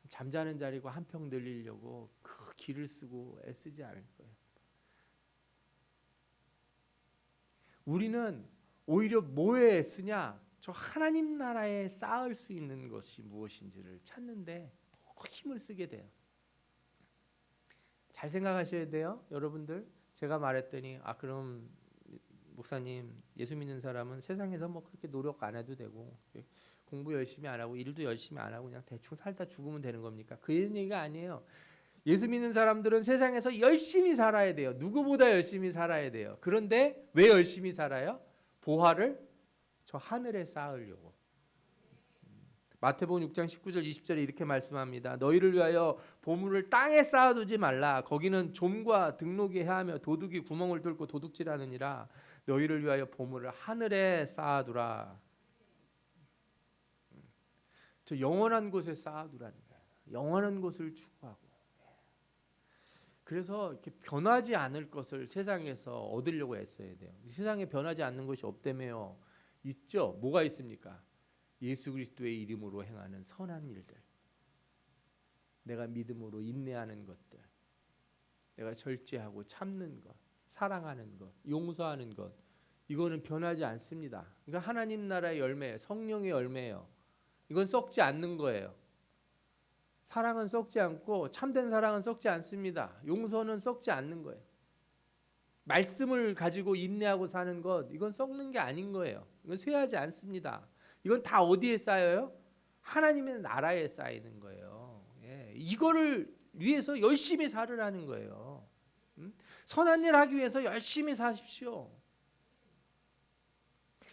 잠자는 자리고 한 평 늘리려고 그 길을 쓰고 애쓰지 않을 거예요. 우리는 오히려 뭐에 애쓰냐? 저 하나님 나라에 쌓을 수 있는 것이 무엇인지를 찾는데 더 힘을 쓰게 돼요. 잘 생각하셔야 돼요, 여러분들. 제가 말했더니 그럼 목사님, 예수 믿는 사람은 세상에서 뭐 그렇게 노력 안 해도 되고 공부 열심히 안 하고 일도 열심히 안 하고 그냥 대충 살다 죽으면 되는 겁니까? 그런 얘기가 아니에요. 예수 믿는 사람들은 세상에서 열심히 살아야 돼요. 누구보다 열심히 살아야 돼요. 그런데 왜 열심히 살아요? 보화를 저 하늘에 쌓으려고. 마태복음 6장 19절 20절에 이렇게 말씀합니다. 너희를 위하여 보물을 땅에 쌓아두지 말라. 거기는 좀과 등록이 해하며 도둑이 구멍을 뚫고 도둑질하느니라. 너희를 위하여 보물을 하늘에 쌓아두라. 저 영원한 곳에 쌓아두라는 거예요. 영원한 곳을 추구하고. 그래서 이렇게 변하지 않을 것을 세상에서 얻으려고 애써야 돼요. 이 세상에 변하지 않는 것이 없다며요. 있죠. 뭐가 있습니까? 예수 그리스도의 이름으로 행하는 선한 일들, 내가 믿음으로 인내하는 것들, 내가 절제하고 참는 것, 사랑하는 것, 용서하는 것, 이거는 변하지 않습니다. 그러니까 하나님 나라의 열매, 성령의 열매예요. 이건 썩지 않는 거예요. 사랑은 썩지 않고 참된 사랑은 썩지 않습니다. 용서는 썩지 않는 거예요. 말씀을 가지고 인내하고 사는 것, 이건 썩는 게 아닌 거예요. 이건 쇠하지 않습니다. 이건 다 어디에 쌓여요? 하나님의 나라에 쌓이는 거예요. 예, 이거를 위해서 열심히 살으라는 거예요. 선한 일 하기 위해서 열심히 사십시오.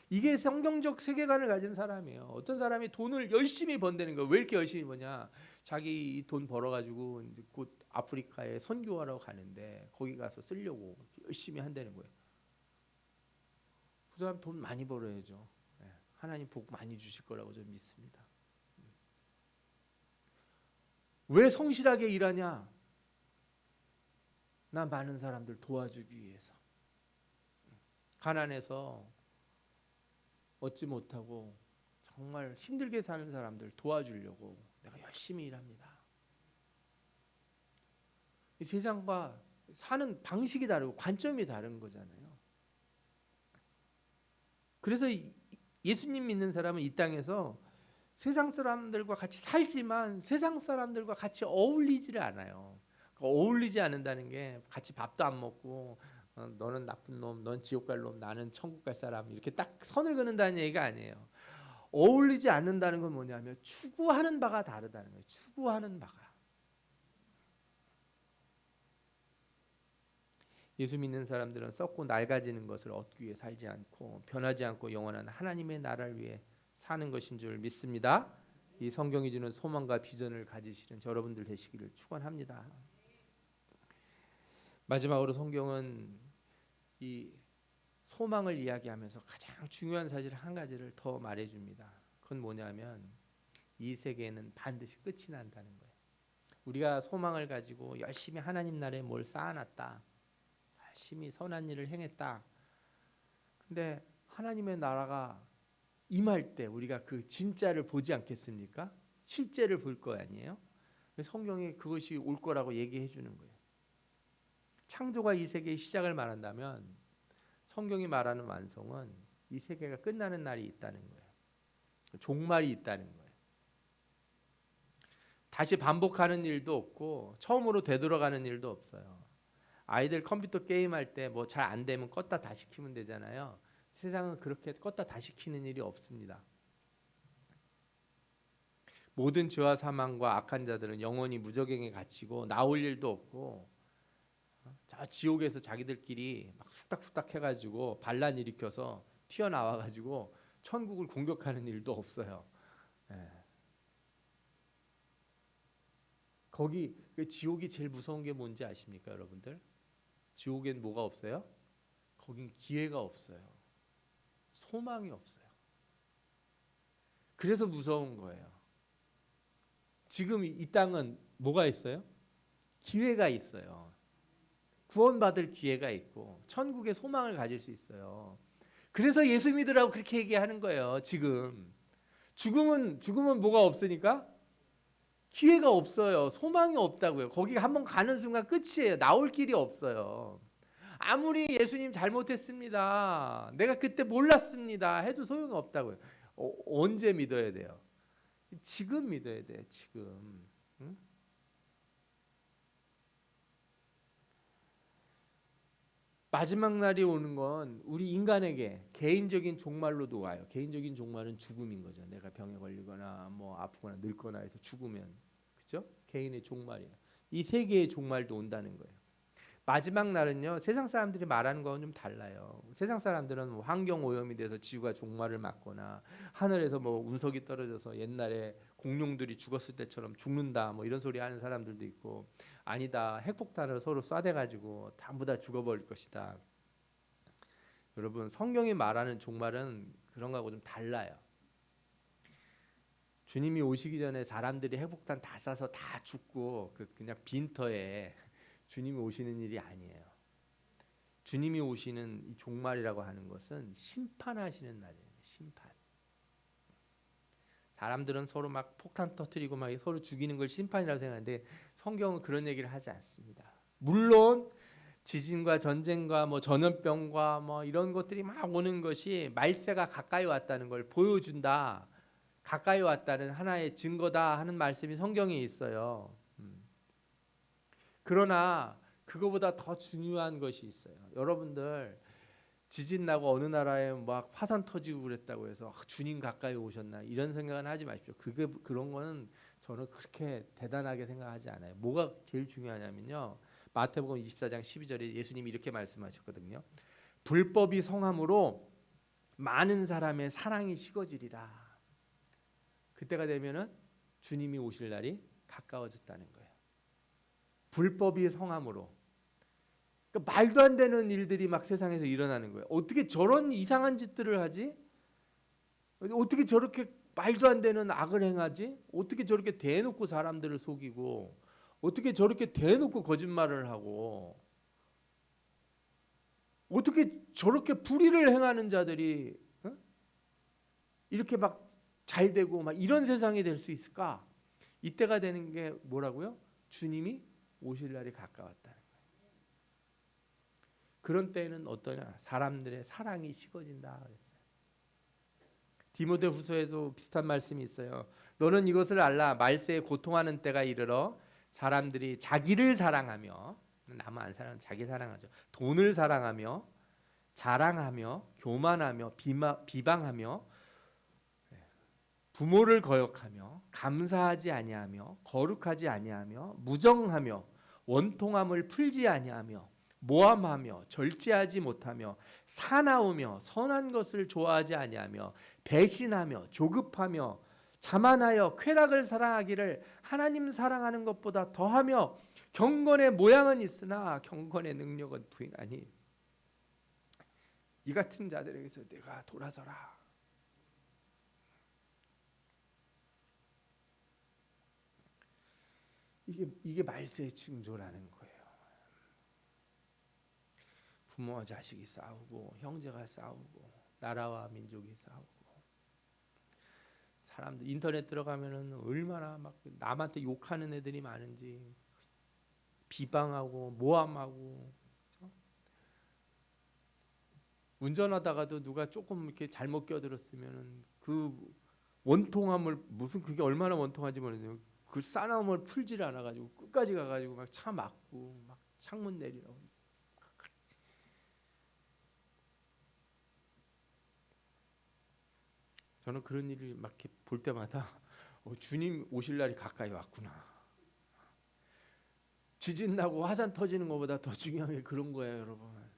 이게 성경적 세계관을 가진 사람이에요. 어떤 사람이 돈을 열심히 번다는 거예요. 왜 이렇게 열심히 버냐? 자기 돈 벌어가지고 곧 아프리카에 선교하러 가는데 거기 가서 쓰려고 열심히 한다는 거예요. 그 사람 돈 많이 벌어야죠. 하나님 복 많이 주실 거라고 저는 믿습니다. 왜 성실하게 일하냐? 나 많은 사람들 도와주기 위해서. 가난해서 얻지 못하고 정말 힘들게 사는 사람들 도와주려고 내가 열심히 일합니다. 이 세상과 사는 방식이 다르고 관점이 다른 거잖아요. 그래서 예수님 믿는 사람은 이 땅에서 세상 사람들과 같이 살지만 세상 사람들과 같이 어울리지를 않아요. 어울리지 않는다는 게 같이 밥도 안 먹고 너는 나쁜 놈, 넌 지옥 갈 놈, 나는 천국 갈 사람 이렇게 딱 선을 그는다는 얘기가 아니에요. 어울리지 않는다는 건 뭐냐면 추구하는 바가 다르다는 거예요. 추구하는 바가. 예수 믿는 사람들은 썩고 낡아지는 것을 얻기 위해 살지 않고 변하지 않고 영원한 하나님의 나라를 위해 사는 것인 줄 믿습니다. 이 성경이 주는 소망과 비전을 가지시는 여러분들 되시기를 축원합니다. 마지막으로 성경은 이 소망을 이야기하면서 가장 중요한 사실 한 가지를 더 말해줍니다. 그건 뭐냐면 이 세계는 반드시 끝이 난다는 거예요. 우리가 소망을 가지고 열심히 하나님 나라에 뭘 쌓아놨다. 열심히 선한 일을 행했다. 근데 하나님의 나라가 임할 때 우리가 그 진짜를 보지 않겠습니까? 실제를 볼 거 아니에요? 성경이 그것이 올 거라고 얘기해 주는 거예요. 창조가 이 세계의 시작을 말한다면 성경이 말하는 완성은 이 세계가 끝나는 날이 있다는 거예요. 종말이 있다는 거예요. 다시 반복하는 일도 없고 처음으로 되돌아가는 일도 없어요. 아이들 컴퓨터 게임할 때 뭐 잘 안 되면 껐다 다시 키면 되잖아요. 세상은 그렇게 껐다 다시 키는 일이 없습니다. 모든 죄와 사망과 악한 자들은 영원히 무저갱에 갇히고 나올 일도 없고 저 지옥에서 자기들끼리 막 쑥닥쑥닥 해가지고 반란 일으켜서 튀어나와가지고 천국을 공격하는 일도 없어요. 예. 거기 지옥이 제일 무서운 게 뭔지 아십니까, 여러분들? 지옥엔 뭐가 없어요? 거긴 기회가 없어요. 소망이 없어요. 그래서 무서운 거예요. 지금 이 땅은 뭐가 있어요? 기회가 있어요. 구원받을 기회가 있고 천국의 소망을 가질 수 있어요. 그래서 예수 믿으라고 그렇게 얘기하는 거예요. 지금 죽음은 뭐가 없으니까 기회가 없어요. 소망이 없다고요. 거기 한번 가는 순간 끝이에요. 나올 길이 없어요. 아무리 예수님 잘못했습니다. 내가 그때 몰랐습니다. 해도 소용이 없다고요. 언제 믿어야 돼요? 지금 믿어야 돼요. 지금. 응? 마지막 날이 오는 건 우리 인간에게 개인적인 종말로도 와요. 개인적인 종말은 죽음인 거죠. 내가 병에 걸리거나 뭐 아프거나 늙거나 해서 죽으면, 그렇죠? 개인의 종말이에요. 이 세계의 종말도 온다는 거예요. 마지막 날은요, 세상 사람들이 말하는 거는 좀 달라요. 세상 사람들은 뭐 환경 오염이 돼서 지구가 종말을 맞거나 하늘에서 뭐 운석이 떨어져서 옛날에 공룡들이 죽었을 때처럼 죽는다 뭐 이런 소리 하는 사람들도 있고, 아니다, 핵폭탄을 서로 쏴대가지고 전부 다 죽어버릴 것이다. 여러분, 성경이 말하는 종말은 그런 거하고 좀 달라요. 주님이 오시기 전에 사람들이 핵폭탄 다 쏴서 다 죽고 그냥 빈터에 주님이 오시는 일이 아니에요. 주님이 오시는 이 종말이라고 하는 것은 심판하시는 날이에요. 심판. 사람들은 서로 막 폭탄 터뜨리고 막 서로 죽이는 걸 심판이라고 생각하는데 성경은 그런 얘기를 하지 않습니다. 물론 지진과 전쟁과 뭐 전염병과 뭐 이런 것들이 막 오는 것이 말세가 가까이 왔다는 걸 보여준다. 가까이 왔다는 하나의 증거다 하는 말씀이 성경에 있어요. 그러나 그거보다 더 중요한 것이 있어요. 여러분들 지진 나고 어느 나라에 막 화산 터지고 그랬다고 해서 주님 가까이 오셨나 이런 생각은 하지 마십시오. 그런 거는 저는 그렇게 대단하게 생각하지 않아요. 뭐가 제일 중요하냐면요. 마태복음 24장 12절에 예수님이 이렇게 말씀하셨거든요. 불법이 성함으로 많은 사람의 사랑이 식어지리라. 그때가 되면은 주님이 오실 날이 가까워졌다는 거예요. 불법이 성함으로. 그러니까 말도 안 되는 일들이 막 세상에서 일어나는 거예요. 어떻게 저런 이상한 짓들을 하지? 어떻게 저렇게 말도 안 되는 악을 행하지? 어떻게 저렇게 대놓고 사람들을 속이고 어떻게 저렇게 대놓고 거짓말을 하고 어떻게 저렇게 불의를 행하는 자들이 이렇게 막 잘 되고 막 이런 세상이 될 수 있을까? 이때가 되는 게 뭐라고요? 주님이 오실 날이 가까웠다는 거예요. 그런 때에는 어떠냐? 사람들의 사랑이 식어진다 그랬어요. 디모데후서에도 비슷한 말씀이 있어요. 너는 이것을 알라. 말세에 고통하는 때가 이르러 사람들이 자기를 사랑하며 남을 안 사랑하는 자기 사랑하죠. 돈을 사랑하며 자랑하며 교만하며 비방하며 부모를 거역하며 감사하지 아니하며 거룩하지 아니하며 무정하며 원통함을 풀지 아니하며 모함하며 절제하지 못하며 사나우며 선한 것을 좋아하지 아니하며 배신하며 조급하며 자만하여 쾌락을 사랑하기를 하나님 사랑하는 것보다 더하며 경건의 모양은 있으나 경건의 능력은 부인하니 이 같은 자들에게서 내가 돌아서라. 이게 말세의 징조라는 거예요. 부모와 자식이 싸우고 형제가 싸우고 나라와 민족이 싸우고 사람들 인터넷 들어가면은 얼마나 막 남한테 욕하는 애들이 많은지 비방하고 모함하고 그렇죠? 운전하다가도 누가 조금 이렇게 잘못 껴들었으면은 그 원통함을 무슨 그게 얼마나 원통한지 모르겠어요. 그 싸나움을 풀지를 않아 가지고 끝까지 가 가지고 막 차 막고 막 창문 내리라고. 저는 그런 일을 막 이렇게 볼 때마다 주님 오실 날이 가까이 왔구나. 지진 나고 화산 터지는 것보다 더 중요한 게 그런 거예요, 여러분.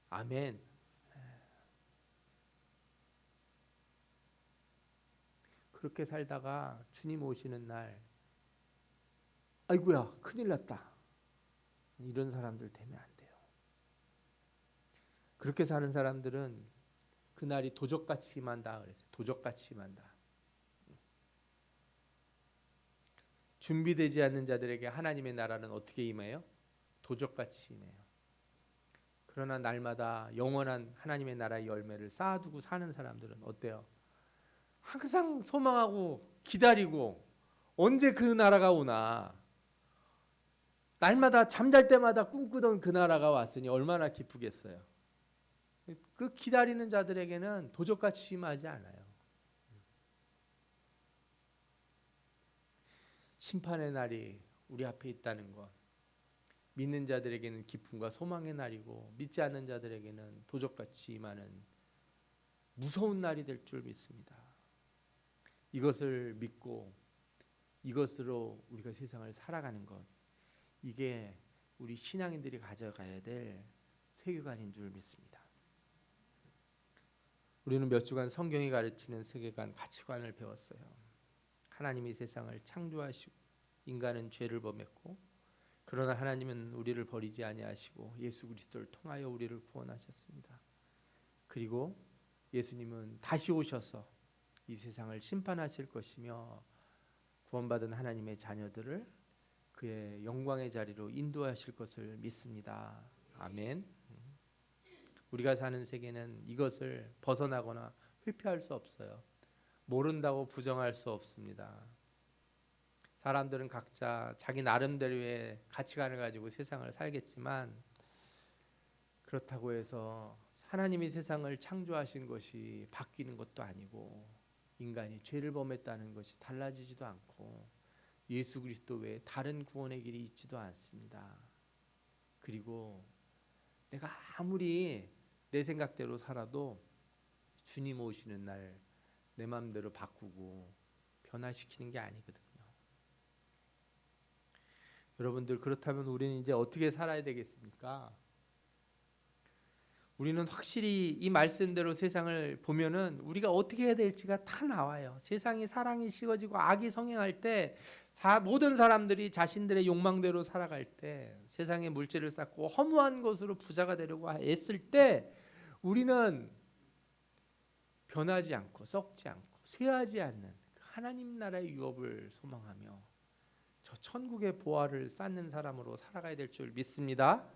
아멘. 그렇게 살다가 주님 오시는 날 아이고야 큰일 났다. 이런 사람들 되면 안 돼요. 그렇게 사는 사람들은 그날이 도적같이 임한다 그랬어요. 도적같이 임한다. 준비되지 않는 자들에게 하나님의 나라는 어떻게 임해요? 도적같이 임해요. 그러나 날마다 영원한 하나님의 나라의 열매를 쌓아두고 사는 사람들은 어때요? 항상 소망하고 기다리고 언제 그 나라가 오나 날마다 잠잘 때마다 꿈꾸던 그 나라가 왔으니 얼마나 기쁘겠어요. 그 기다리는 자들에게는 도적같이 임하지 않아요. 심판의 날이 우리 앞에 있다는 것, 믿는 자들에게는 기쁨과 소망의 날이고 믿지 않는 자들에게는 도적같이 임하는 무서운 날이 될 줄 믿습니다. 이것을 믿고 이것으로 우리가 세상을 살아가는 것, 이게 우리 신앙인들이 가져가야 될 세계관인 줄 믿습니다. 우리는 몇 주간 성경이 가르치는 세계관, 가치관을 배웠어요. 하나님이 세상을 창조하시고 인간은 죄를 범했고 그러나 하나님은 우리를 버리지 아니하시고 예수 그리스도를 통하여 우리를 구원하셨습니다. 그리고 예수님은 다시 오셔서 이 세상을 심판하실 것이며 구원받은 하나님의 자녀들을 그의 영광의 자리로 인도하실 것을 믿습니다. 아멘. 우리가 사는 세계는 이것을 벗어나거나 회피할 수 없어요. 모른다고 부정할 수 없습니다. 사람들은 각자 자기 나름대로의 가치관을 가지고 세상을 살겠지만, 그렇다고 해서 하나님이 세상을 창조하신 것이 바뀌는 것도 아니고, 인간이 죄를 범했다는 것이 달라지지도 않고, 예수 그리스도 외에 다른 구원의 길이 있지도 않습니다. 그리고 내가 아무리 내 생각대로 살아도 주님 오시는 날 내 마음대로 바꾸고 변화시키는 게 아니거든요. 여러분들, 그렇다면 우리는 이제 어떻게 살아야 되겠습니까? 우리는 확실히 이 말씀대로 세상을 보면은 우리가 어떻게 해야 될지가 다 나와요. 세상이 사랑이 식어지고 악이 성행할 때, 모든 사람들이 자신들의 욕망대로 살아갈 때, 세상의 물질을 쌓고 허무한 것으로 부자가 되려고 애쓸 때, 우리는 변하지 않고 썩지 않고 쇠하지 않는 하나님 나라의 유업을 소망하며 저 천국의 보화를 쌓는 사람으로 살아가야 될 줄 믿습니다.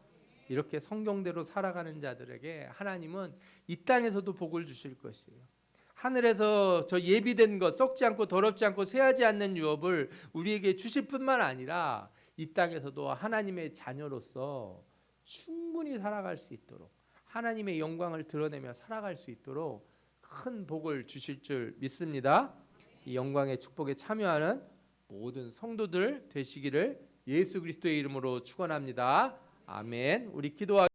이렇게 성경대로 살아가는 자들에게 하나님은 이 땅에서도 복을 주실 것이에요. 하늘에서 저 예비된 것, 썩지 않고 더럽지 않고 쇠하지 않는 유업을 우리에게 주실 뿐만 아니라 이 땅에서도 하나님의 자녀로서 충분히 살아갈 수 있도록, 하나님의 영광을 드러내며 살아갈 수 있도록 큰 복을 주실 줄 믿습니다. 이 영광의 축복에 참여하는 모든 성도들 되시기를 예수 그리스도의 이름으로 축원합니다. 아멘. 우리 기도하